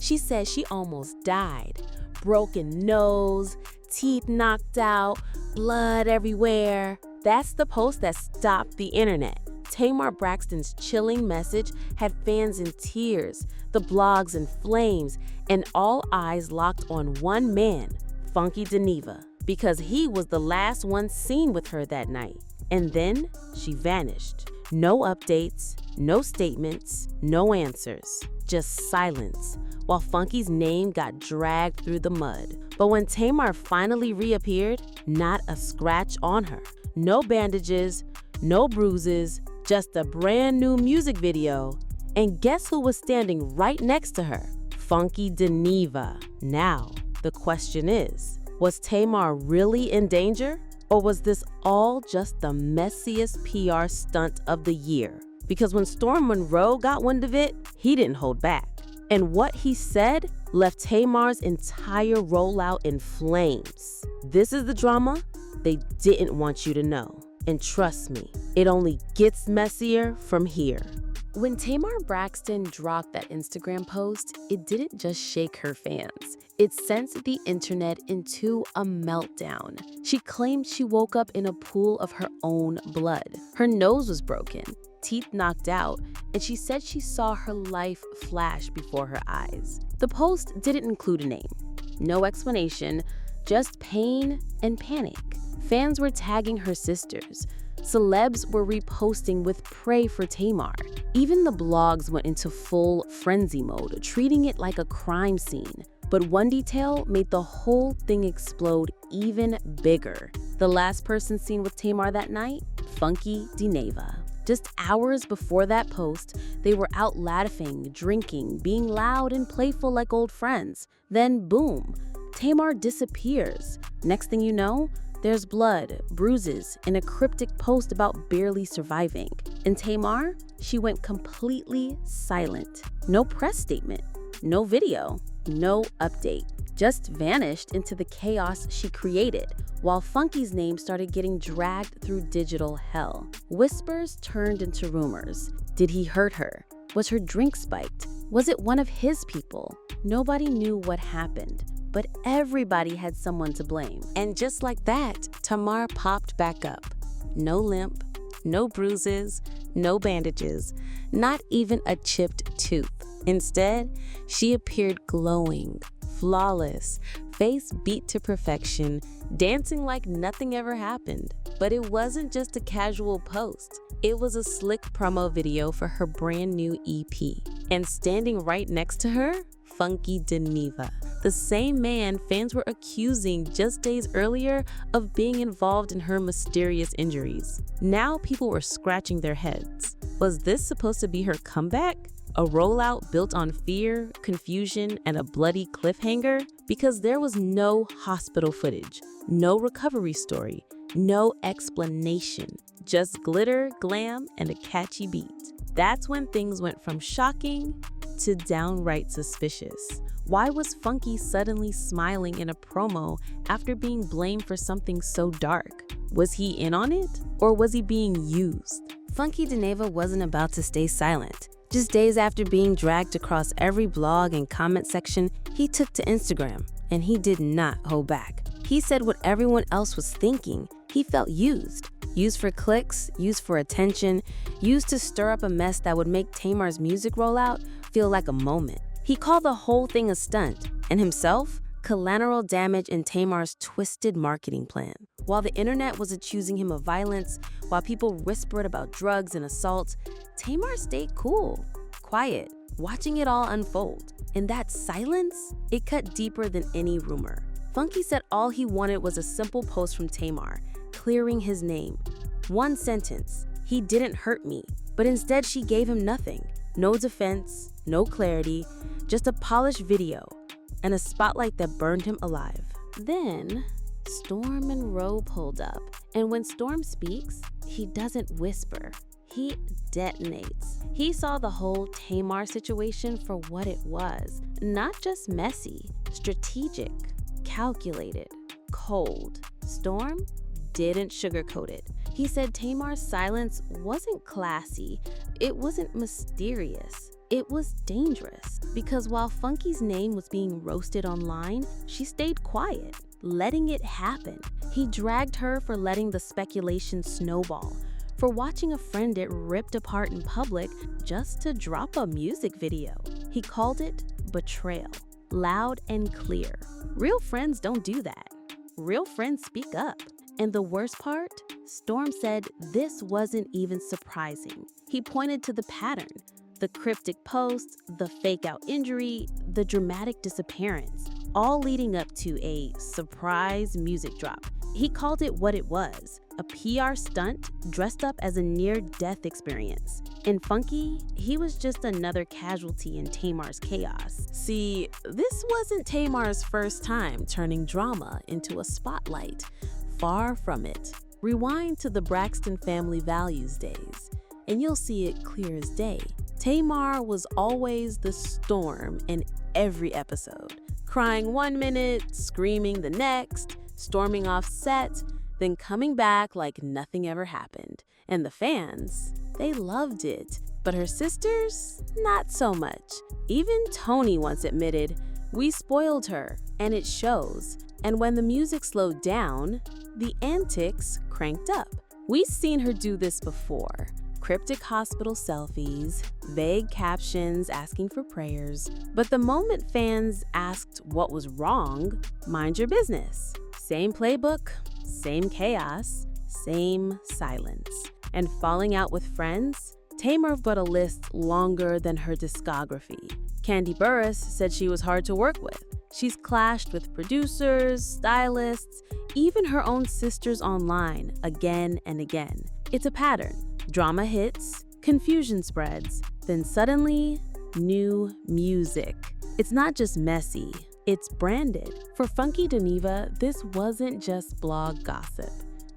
She said she almost died. Broken nose, teeth knocked out, blood everywhere. That's the post that stopped the internet. Tamar Braxton's chilling message had fans in tears, the blogs in flames, and all eyes locked on one man, Funky Dineva, because he was the last one seen with her that night. And then she vanished. No updates, no statements, no answers, just silence, while Funky's name got dragged through the mud. But when Tamar finally reappeared, not a scratch on her. No bandages, no bruises, just a brand new music video. And guess who was standing right next to her? Funky Dineva. Now, the question is, was Tamar really in danger? Or was this all just the messiest PR stunt of the year? Because when Storm Monroe got wind of it, he didn't hold back. And what he said left Tamar's entire rollout in flames. This is the drama they didn't want you to know. And trust me, it only gets messier from here. When Tamar Braxton dropped that Instagram post, it didn't just shake her fans. It sent the internet into a meltdown. She claimed she woke up in a pool of her own blood. Her nose was broken, teeth knocked out, and she said she saw her life flash before her eyes. The post didn't include a name. No explanation, just pain and panic. Fans were tagging her sisters. Celebs were reposting with "Pray for Tamar." Even the blogs went into full frenzy mode, treating it like a crime scene. But one detail made the whole thing explode even bigger. The last person seen with Tamar that night? Funky Dineva. Just hours before that post, they were out laughing, drinking, being loud and playful like old friends. Then boom, Tamar disappears. Next thing you know, there's blood, bruises, and a cryptic post about barely surviving. And Tamar, she went completely silent. No press statement, no video, no update. Just vanished into the chaos she created, while Funky's name started getting dragged through digital hell. Whispers turned into rumors. Did he hurt her? Was her drink spiked? Was it one of his people? Nobody knew what happened, but everybody had someone to blame. And just like that, Tamar popped back up. No limp, no bruises, no bandages, not even a chipped tooth. Instead, she appeared glowing, flawless, face beat to perfection, dancing like nothing ever happened. But it wasn't just a casual post. It was a slick promo video for her brand new EP. And standing right next to her, Funky Dineva, the same man fans were accusing just days earlier of being involved in her mysterious injuries. Now people were scratching their heads. Was this supposed to be her comeback? A rollout built on fear, confusion, and a bloody cliffhanger? Because there was no hospital footage, no recovery story, no explanation, just glitter, glam, and a catchy beat. That's when things went from shocking to downright suspicious. Why was Funky suddenly smiling in a promo after being blamed for something so dark? Was he in on it, or was he being used? Funky Dineva wasn't about to stay silent. Just days after being dragged across every blog and comment section, he took to Instagram, and he did not hold back. He said what everyone else was thinking. He felt used. Used for clicks, used for attention, used to stir up a mess that would make Tamar's music rollout feel like a moment. He called the whole thing a stunt, and himself, collateral damage in Tamar's twisted marketing plan. While the internet was accusing him of violence, while people whispered about drugs and assault, Tamar stayed cool, quiet, watching it all unfold. And that silence, it cut deeper than any rumor. Funky said all he wanted was a simple post from Tamar, clearing his name. One sentence, "He didn't hurt me," but instead she gave him nothing. No defense, no clarity, just a polished video and a spotlight that burned him alive. Then, Storm Monroe pulled up, and when Storm speaks, he doesn't whisper. He detonates. He saw the whole Tamar situation for what it was. Not just messy, strategic, calculated, cold. Storm didn't sugarcoat it. He said Tamar's silence wasn't classy. It wasn't mysterious. It was dangerous because while Funky's name was being roasted online, she stayed quiet, letting it happen. He dragged her for letting the speculation snowball, for watching a friend get ripped apart in public just to drop a music video. He called it betrayal, loud and clear. Real friends don't do that. Real friends speak up. And the worst part? Storm said this wasn't even surprising. He pointed to the pattern. The cryptic posts, the fake-out injury, the dramatic disappearance, all leading up to a surprise music drop. He called it what it was, a PR stunt dressed up as a near-death experience. And Funky, he was just another casualty in Tamar's chaos. See, this wasn't Tamar's first time turning drama into a spotlight. Far from it. Rewind to the Braxton family values days, and you'll see it clear as day. Tamar was always the storm in every episode, crying 1 minute, screaming the next, storming off set, then coming back like nothing ever happened. And the fans, they loved it. But her sisters, not so much. Even Tony once admitted, "We spoiled her, and it shows." And when the music slowed down, the antics cranked up. We've seen her do this before. Cryptic hospital selfies, vague captions asking for prayers. But the moment fans asked what was wrong, mind your business. Same playbook, same chaos, same silence. And falling out with friends? Tamar got a list longer than her discography. Candy Burris said she was hard to work with. She's clashed with producers, stylists, even her own sisters online again and again. It's a pattern. Drama hits, confusion spreads, then suddenly, new music. It's not just messy, it's branded. For Funky Dineva, this wasn't just blog gossip.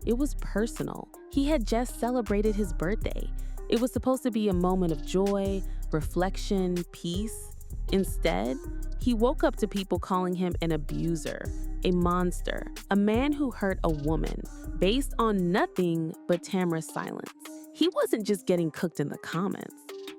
It was personal. He had just celebrated his birthday. It was supposed to be a moment of joy, reflection, peace. Instead, he woke up to people calling him an abuser, a monster, a man who hurt a woman, based on nothing but Tamar's silence. He wasn't just getting cooked in the comments.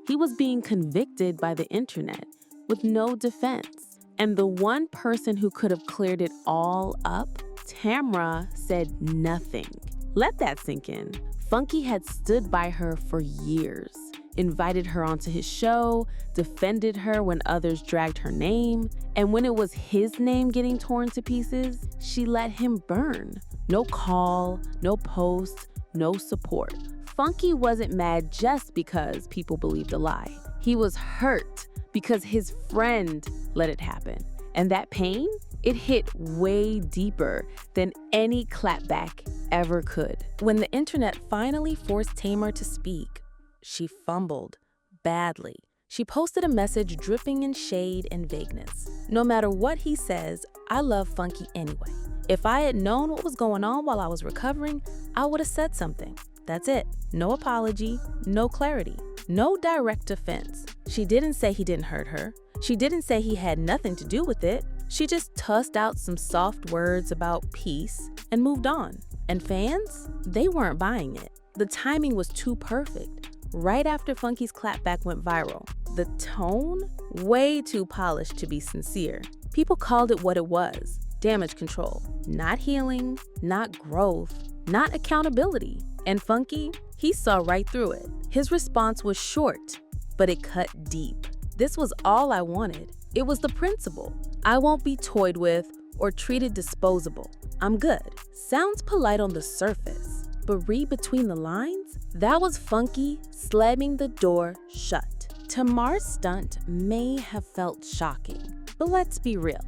He was being convicted by the internet with no defense. And the one person who could have cleared it all up, Tamra, said nothing. Let that sink in. Funky had stood by her for years, invited her onto his show, defended her when others dragged her name, and when it was his name getting torn to pieces, she let him burn. No call, no post, no support. Funky wasn't mad just because people believed a lie. He was hurt because his friend let it happen. And that pain, it hit way deeper than any clapback ever could. When the internet finally forced Tamar to speak, she fumbled badly. She posted a message dripping in shade and vagueness. No matter what he says, I love Funky anyway. If I had known what was going on while I was recovering, I would have said something. That's it. No apology, no clarity, no direct defense. She didn't say he didn't hurt her. She didn't say he had nothing to do with it. She just tossed out some soft words about peace and moved on. And fans, they weren't buying it. The timing was too perfect. Right after Funky's clapback went viral, the tone, way too polished to be sincere. People called it what it was, damage control. Not healing, not growth, not accountability. And Funky, he saw right through it. His response was short, but it cut deep. This was all I wanted. It was the principle. I won't be toyed with or treated disposable. I'm good. Sounds polite on the surface, but read between the lines? That was Funky slamming the door shut. Tamar's stunt may have felt shocking, but let's be real.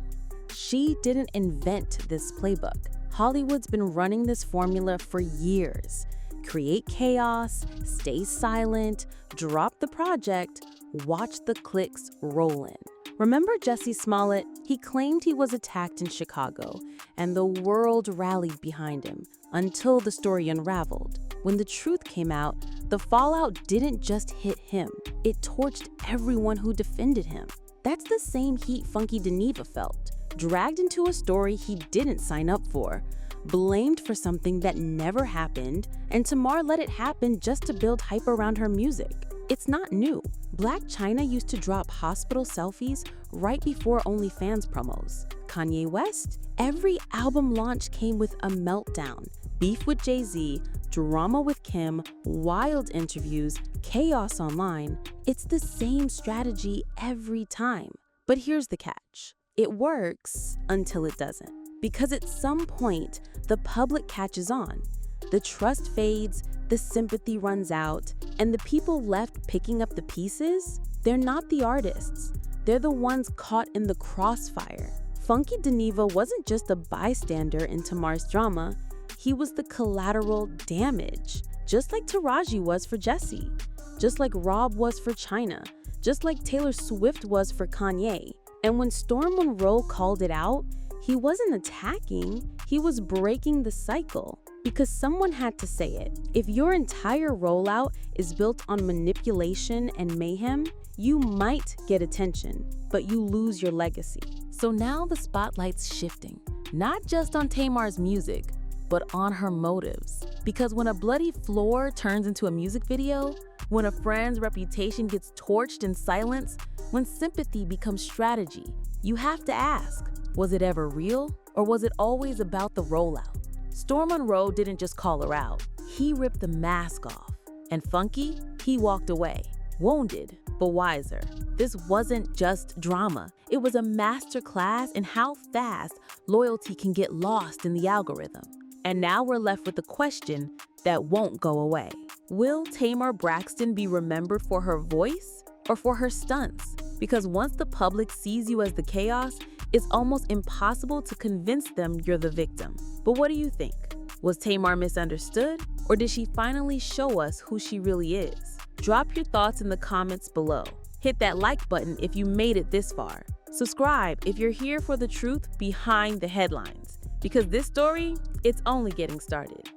She didn't invent this playbook. Hollywood's been running this formula for years. Create chaos, stay silent, drop the project, watch the clicks roll in. Remember Jussie Smollett? He claimed he was attacked in Chicago, and the world rallied behind him until the story unraveled. When the truth came out, the fallout didn't just hit him. It torched everyone who defended him. That's the same heat Funky Dineva felt. Dragged into a story he didn't sign up for, blamed for something that never happened, and Tamar let it happen just to build hype around her music. It's not new. Black China used to drop hospital selfies right before OnlyFans promos. Kanye West? Every album launch came with a meltdown. Beef with Jay-Z, drama with Kim, wild interviews, chaos online. It's the same strategy every time. But here's the catch. It works until it doesn't. Because at some point, the public catches on. The trust fades, the sympathy runs out, and the people left picking up the pieces, they're not the artists. They're the ones caught in the crossfire. Funky Dineva wasn't just a bystander in Tamar's drama, he was the collateral damage. Just like Taraji was for Jessie, just like Rob was for China, just like Taylor Swift was for Kanye. And when Storm Monroe called it out, he wasn't attacking, he was breaking the cycle. Because someone had to say it. If your entire rollout is built on manipulation and mayhem, you might get attention, but you lose your legacy. So now the spotlight's shifting, not just on Tamar's music, but on her motives. Because when a bloody floor turns into a music video, when a friend's reputation gets torched in silence, when sympathy becomes strategy, you have to ask, was it ever real? Or was it always about the rollout? Storm Monroe didn't just call her out, he ripped the mask off. And Funky, he walked away, wounded but wiser. This wasn't just drama, it was a masterclass in how fast loyalty can get lost in the algorithm. And now we're left with the question that won't go away. Will Tamar Braxton be remembered for her voice or for her stunts? Because once the public sees you as the chaos, it's almost impossible to convince them you're the victim. But what do you think? Was Tamar misunderstood? Or did she finally show us who she really is? Drop your thoughts in the comments below. Hit that like button if you made it this far. Subscribe if you're here for the truth behind the headlines. Because this story, it's only getting started.